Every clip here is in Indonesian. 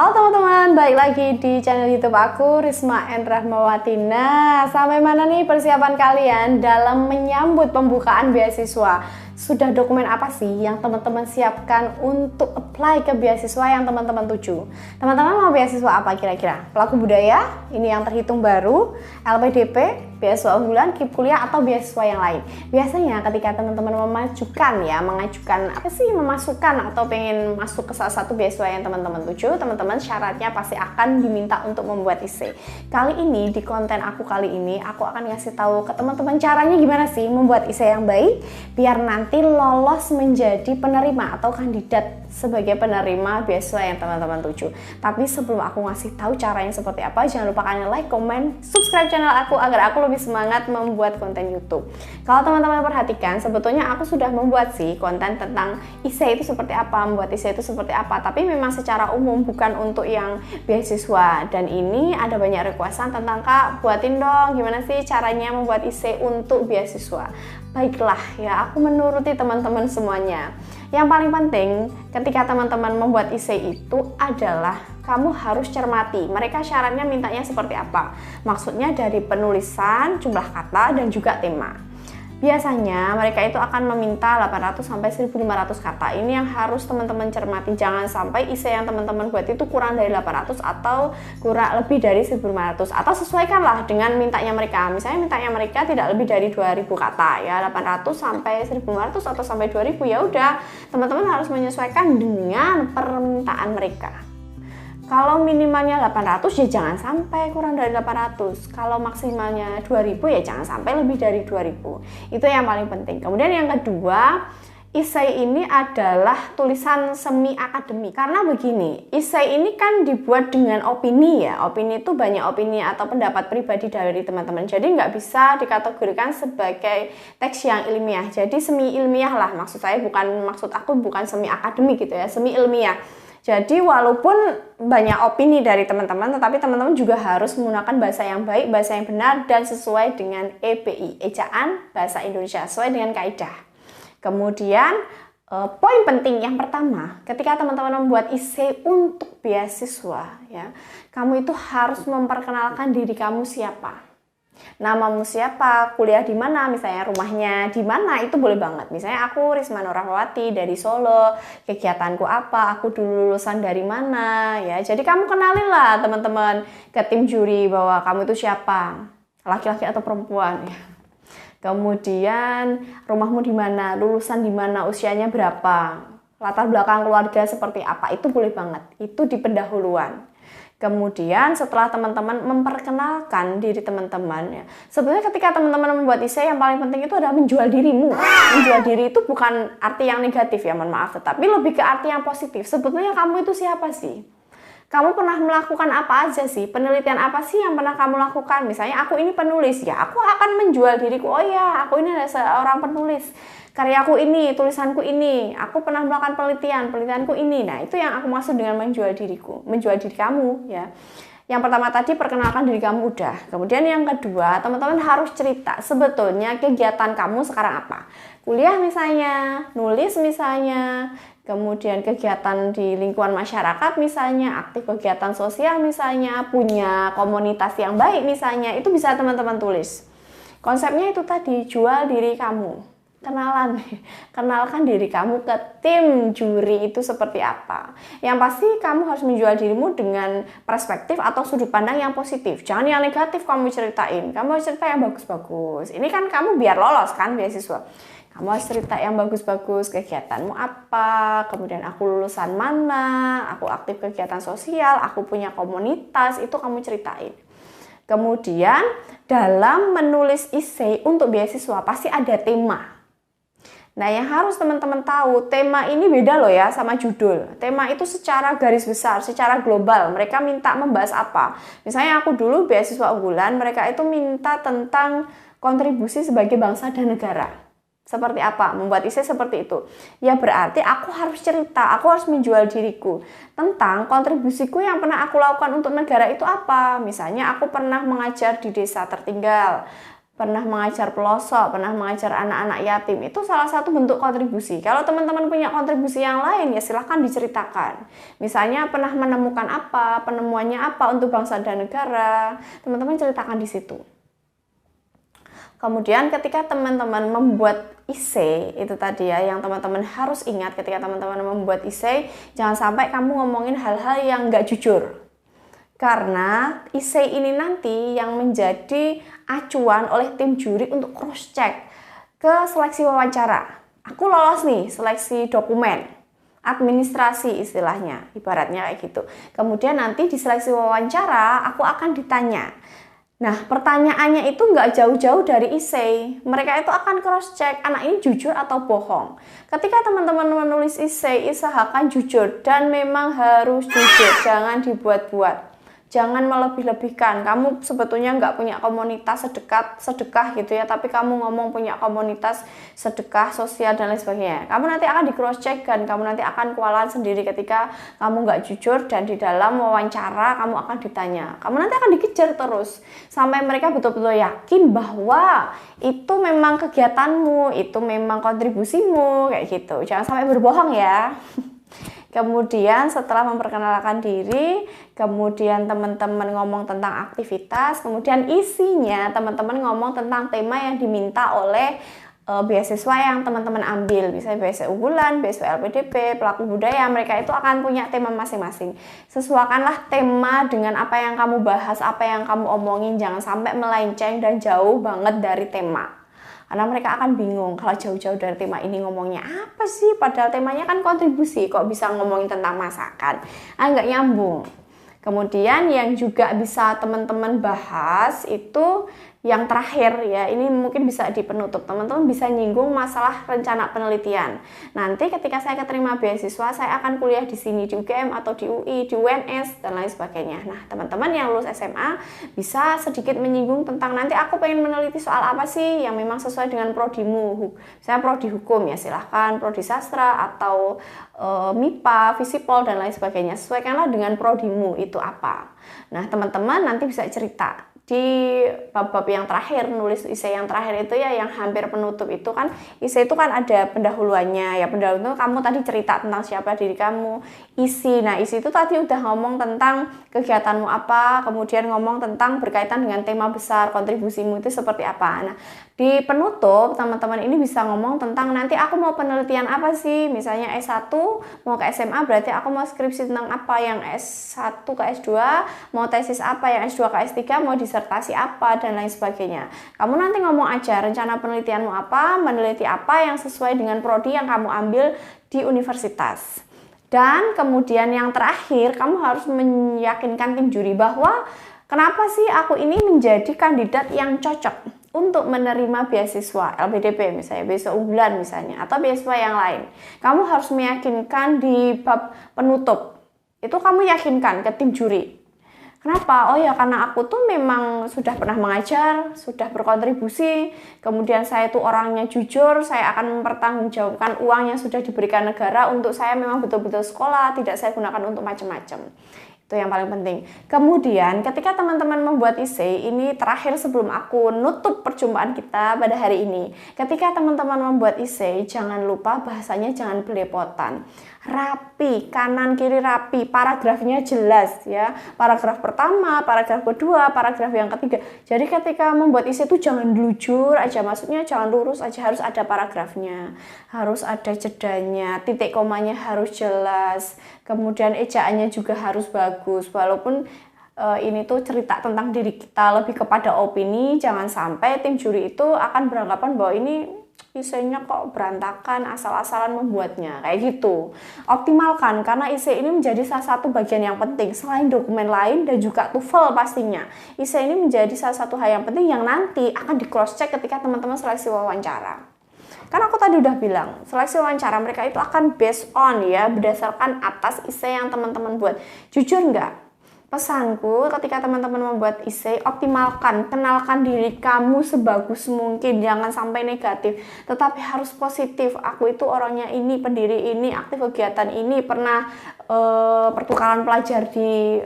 Halo teman-teman, balik lagi di channel YouTube aku, Risma N. Rahmawati. Nah, sampai mana nih persiapan kalian dalam menyambut pembukaan beasiswa? Sudah dokumen apa sih yang teman-teman siapkan untuk apply ke beasiswa yang teman-teman tuju? Teman-teman mau beasiswa apa kira-kira? Pelaku budaya, ini yang terhitung baru, LPDP, beasiswa unggulan, KIP kuliah, atau beasiswa yang lain. Biasanya ketika teman-teman memasukkan atau pengen masuk ke salah satu beasiswa yang teman-teman tuju, teman-teman syaratnya pasti akan diminta untuk membuat IC. Kali ini di konten aku aku akan ngasih tahu ke teman-teman caranya gimana sih membuat IC yang baik biar nanti lolos menjadi penerima atau kandidat sebagai penerima beasiswa yang teman-teman tuju. Tapi sebelum aku ngasih tahu caranya seperti apa, jangan lupa kalian like, comment, subscribe channel aku agar aku lebih semangat membuat konten YouTube. Kalau teman-teman perhatikan, sebetulnya aku sudah membuat sih konten tentang IC itu seperti apa, membuat IC itu seperti apa, tapi memang secara umum bukan untuk yang beasiswa. Dan ini ada banyak requestan tentang, Kak, buatin dong gimana sih caranya membuat IC untuk beasiswa. Baiklah ya, aku menuruti teman-teman semuanya. Yang paling penting ketika teman-teman membuat IC itu adalah kamu harus cermati mereka syaratnya mintanya seperti apa. Maksudnya dari penulisan, jumlah kata, dan juga tema. Biasanya mereka itu akan meminta 800 sampai 1500 kata. Ini yang harus teman-teman cermati. Jangan sampai IC yang teman-teman buat itu kurang dari 800 atau kurang lebih dari 1500. Atau sesuaikanlah dengan mintanya mereka. Misalnya mintanya mereka tidak lebih dari 2000 kata ya, 800 sampai 1500 atau sampai 2000, ya udah, teman-teman harus menyesuaikan dengan permintaan mereka. Kalau minimalnya 800 ya jangan sampai kurang dari 800. Kalau maksimalnya 2000 ya jangan sampai lebih dari 2000. Itu yang paling penting. Kemudian yang kedua, IC ini adalah tulisan semi akademik. Karena begini, IC ini kan dibuat dengan opini ya. Opini itu banyak opini atau pendapat pribadi dari teman-teman. Jadi nggak bisa dikategorikan sebagai teks yang ilmiah. Jadi semi ilmiah lah. Maksud aku bukan semi akademik gitu ya, semi ilmiah. Jadi walaupun banyak opini dari teman-teman, tetapi teman-teman juga harus menggunakan bahasa yang baik, bahasa yang benar, dan sesuai dengan EBI, Ejaan Bahasa Indonesia, sesuai dengan kaidah. Kemudian poin penting yang pertama, ketika teman-teman membuat IC untuk beasiswa, ya, kamu itu harus memperkenalkan diri kamu siapa. Namamu siapa, kuliah di mana, misalnya rumahnya di mana, itu boleh banget. Misalnya aku Risma Nur Rahmawati dari Solo, kegiatanku apa, aku dulu lulusan dari mana, ya. Jadi kamu kenalin lah teman-teman ke tim juri bahwa kamu itu siapa, laki-laki atau perempuan, ya. Kemudian rumahmu di mana, lulusan di mana, usianya berapa, latar belakang keluarga seperti apa, itu boleh banget. Itu di pendahuluan. Kemudian setelah teman-teman memperkenalkan diri teman-teman, ya, sebenarnya ketika teman-teman membuat IC yang paling penting itu adalah menjual dirimu. Menjual diri itu bukan arti yang negatif ya, mohon maaf, tetapi lebih ke arti yang positif. Sebetulnya kamu itu siapa sih? Kamu pernah melakukan apa aja sih? Penelitian apa sih yang pernah kamu lakukan? Misalnya aku ini penulis, ya aku akan menjual diriku. Oh ya, aku ini adalah seorang penulis. Karyaku ini, tulisanku ini, aku pernah melakukan penelitianku ini. Nah, itu yang aku maksud dengan menjual diriku, menjual diri kamu, ya. Yang pertama tadi perkenalkan diri kamu udah. Kemudian yang kedua, teman-teman harus cerita sebetulnya kegiatan kamu sekarang apa. Kuliah misalnya, nulis misalnya, kemudian kegiatan di lingkungan masyarakat misalnya, aktif kegiatan sosial misalnya, punya komunitas yang baik misalnya, itu bisa teman-teman tulis. Konsepnya itu tadi, jual diri kamu. Kenalkan diri kamu ke tim juri itu seperti apa. Yang pasti kamu harus menjual dirimu dengan perspektif atau sudut pandang yang positif. Jangan yang negatif kamu ceritain. Kamu harus cerita yang bagus-bagus. Ini kan kamu biar lolos kan beasiswa. Kamu harus cerita yang bagus-bagus, kegiatanmu apa, kemudian aku lulusan mana, aku aktif kegiatan sosial, aku punya komunitas, itu kamu ceritain. Kemudian dalam menulis IC untuk beasiswa pasti ada tema. Nah, yang harus teman-teman tahu, tema ini beda loh ya sama judul. Tema itu secara garis besar, secara global, mereka minta membahas apa. Misalnya aku dulu beasiswa unggulan, mereka itu minta tentang kontribusi sebagai bangsa dan negara. Seperti apa? Membuat IC seperti itu. Ya berarti aku harus cerita, aku harus menjual diriku tentang kontribusiku yang pernah aku lakukan untuk negara itu apa. Misalnya aku pernah mengajar di desa tertinggal, pernah mengajar pelosok, pernah mengajar anak-anak yatim, itu salah satu bentuk kontribusi. Kalau teman-teman punya kontribusi yang lain, ya silahkan diceritakan. Misalnya pernah menemukan apa, penemuannya apa untuk bangsa dan negara, teman-teman ceritakan di situ. Kemudian ketika teman-teman membuat essay, itu tadi ya, yang teman-teman harus ingat ketika teman-teman membuat essay, jangan sampai kamu ngomongin hal-hal yang nggak jujur. Karena essay ini nanti yang menjadi acuan oleh tim juri untuk cross check ke seleksi wawancara. Aku lolos nih seleksi dokumen, administrasi istilahnya, ibaratnya kayak gitu. Kemudian nanti di seleksi wawancara aku akan ditanya. Nah, pertanyaannya itu nggak jauh-jauh dari essay. Mereka itu akan cross check anak ini jujur atau bohong. Ketika teman-teman menulis essay, usahakan jujur dan memang harus jujur, jangan dibuat-buat. Jangan melebih-lebihkan. Kamu sebetulnya nggak punya komunitas sedekah gitu ya, tapi kamu ngomong punya komunitas sedekah sosial dan lain sebagainya. Kamu nanti akan di cross check dan kamu nanti akan kewalahan sendiri ketika kamu nggak jujur dan di dalam wawancara kamu akan ditanya. Kamu nanti akan dikejar terus sampai mereka betul-betul yakin bahwa itu memang kegiatanmu, itu memang kontribusimu kayak gitu. Jangan sampai berbohong ya. Kemudian setelah memperkenalkan diri, kemudian teman-teman ngomong tentang aktivitas, kemudian isinya teman-teman ngomong tentang tema yang diminta oleh beasiswa yang teman-teman ambil. Misalnya beasiswa unggulan, beasiswa LPDP, pelaku budaya, mereka itu akan punya tema masing-masing. Sesuaikanlah tema dengan apa yang kamu bahas, apa yang kamu omongin, jangan sampai melenceng dan jauh banget dari tema. Karena mereka akan bingung kalau jauh-jauh dari tema ini ngomongnya apa sih, padahal temanya kan kontribusi, kok bisa ngomongin tentang masakan, nggak nyambung. Kemudian yang juga bisa teman-teman bahas itu yang terakhir ya, ini mungkin bisa di penutup, teman-teman bisa nyinggung masalah rencana penelitian. Nanti ketika saya keterima beasiswa, saya akan kuliah di sini, di UGM atau di UI, di UNS dan lain sebagainya. Nah, teman-teman yang lulus SMA bisa sedikit menyinggung tentang nanti aku pengen meneliti soal apa sih yang memang sesuai dengan prodimu. Saya prodi hukum ya, silahkan prodi sastra atau MIPA, Visipol dan lain sebagainya. Sesuaikanlah dengan prodimu itu apa. Nah, teman-teman nanti bisa cerita di bab-bab yang terakhir, nulis essay yang terakhir itu ya, yang hampir penutup itu kan, essay itu kan ada pendahuluannya ya, pendahuluan itu kamu tadi cerita tentang siapa diri kamu, isi, nah isi itu tadi udah ngomong tentang kegiatanmu apa, kemudian ngomong tentang berkaitan dengan tema besar, kontribusimu itu seperti apa. Nah, di penutup teman-teman ini bisa ngomong tentang nanti aku mau penelitian apa sih, misalnya S1 mau ke SMA berarti aku mau skripsi tentang apa, yang S1 ke S2 mau tesis apa, yang S2 ke S3 mau disertasi apa dan lain sebagainya. Kamu nanti ngomong aja rencana penelitianmu apa, meneliti apa yang sesuai dengan prodi yang kamu ambil di universitas. Dan kemudian yang terakhir, kamu harus meyakinkan tim juri bahwa kenapa sih aku ini menjadi kandidat yang cocok untuk menerima beasiswa LPDP misalnya, beasiswa unggulan misalnya, atau beasiswa yang lain. Kamu harus meyakinkan di bab penutup. Itu kamu yakinkan ke tim juri. Kenapa? Oh ya, karena aku tuh memang sudah pernah mengajar, sudah berkontribusi, kemudian saya tuh orangnya jujur, saya akan mempertanggungjawabkan uang yang sudah diberikan negara untuk saya memang betul-betul sekolah, tidak saya gunakan untuk macam-macam. Itu yang paling penting. Kemudian ketika teman-teman membuat essay, ini terakhir sebelum aku nutup perjumpaan kita pada hari ini. Ketika teman-teman membuat essay, jangan lupa bahasanya jangan belepotan. Rapi, kanan kiri rapi, paragrafnya jelas ya. Paragraf pertama, paragraf kedua, paragraf yang ketiga. Jadi ketika membuat essay itu jangan lujur aja, maksudnya jangan lurus aja, harus ada paragrafnya, harus ada jedanya, titik komanya harus jelas. Kemudian ejaannya juga harus bagus, walaupun ini tuh cerita tentang diri kita, lebih kepada opini. Jangan sampai tim juri itu akan beranggapan bahwa ini essay-nya kok berantakan, asal-asalan membuatnya, kayak gitu. Optimalkan, karena essay ini menjadi salah satu bagian yang penting selain dokumen lain dan juga TOEFL pastinya. Essay ini menjadi salah satu hal yang penting yang nanti akan di cross check ketika teman-teman seleksi wawancara. Karena aku tadi udah bilang, seleksi wawancara mereka itu akan based on ya, berdasarkan atas essay yang teman-teman buat. Jujur nggak? Pesanku ketika teman-teman membuat essay, optimalkan, kenalkan diri kamu sebagus mungkin, jangan sampai negatif, tetapi harus positif. Aku itu orangnya ini, pendiri ini, aktif kegiatan ini, pernah pertukaran pelajar di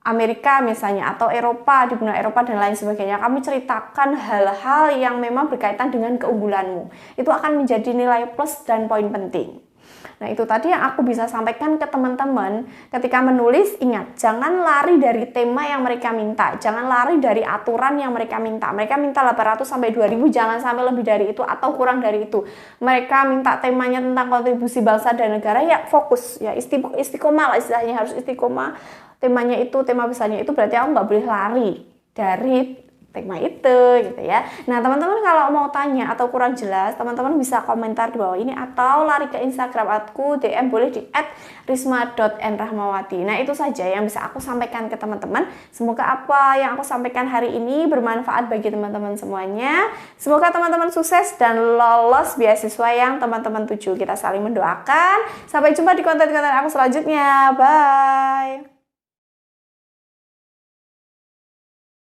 Amerika misalnya atau Eropa, di benua Eropa dan lain sebagainya, kamu ceritakan hal-hal yang memang berkaitan dengan keunggulanmu. Itu akan menjadi nilai plus dan poin penting. Nah, itu tadi yang aku bisa sampaikan ke teman-teman. Ketika menulis, ingat, jangan lari dari tema yang mereka minta. Jangan lari dari aturan yang mereka minta. Mereka minta 800 sampai 2000, jangan sampai lebih dari itu atau kurang dari itu. Mereka minta temanya tentang kontribusi bangsa dan negara, ya fokus, ya istiqomah lah istilahnya, harus istiqomah. Temanya itu, tema besarnya itu, berarti aku nggak boleh lari dari tema itu gitu ya. Nah, teman-teman kalau mau tanya atau kurang jelas, teman-teman bisa komentar di bawah ini atau lari ke Instagram aku, DM boleh di @risma.nrahmawati. Nah, itu saja yang bisa aku sampaikan ke teman-teman. Semoga apa yang aku sampaikan hari ini bermanfaat bagi teman-teman semuanya. Semoga teman-teman sukses dan lolos beasiswa yang teman-teman tuju. Kita saling mendoakan. Sampai jumpa di konten-konten aku selanjutnya. Bye.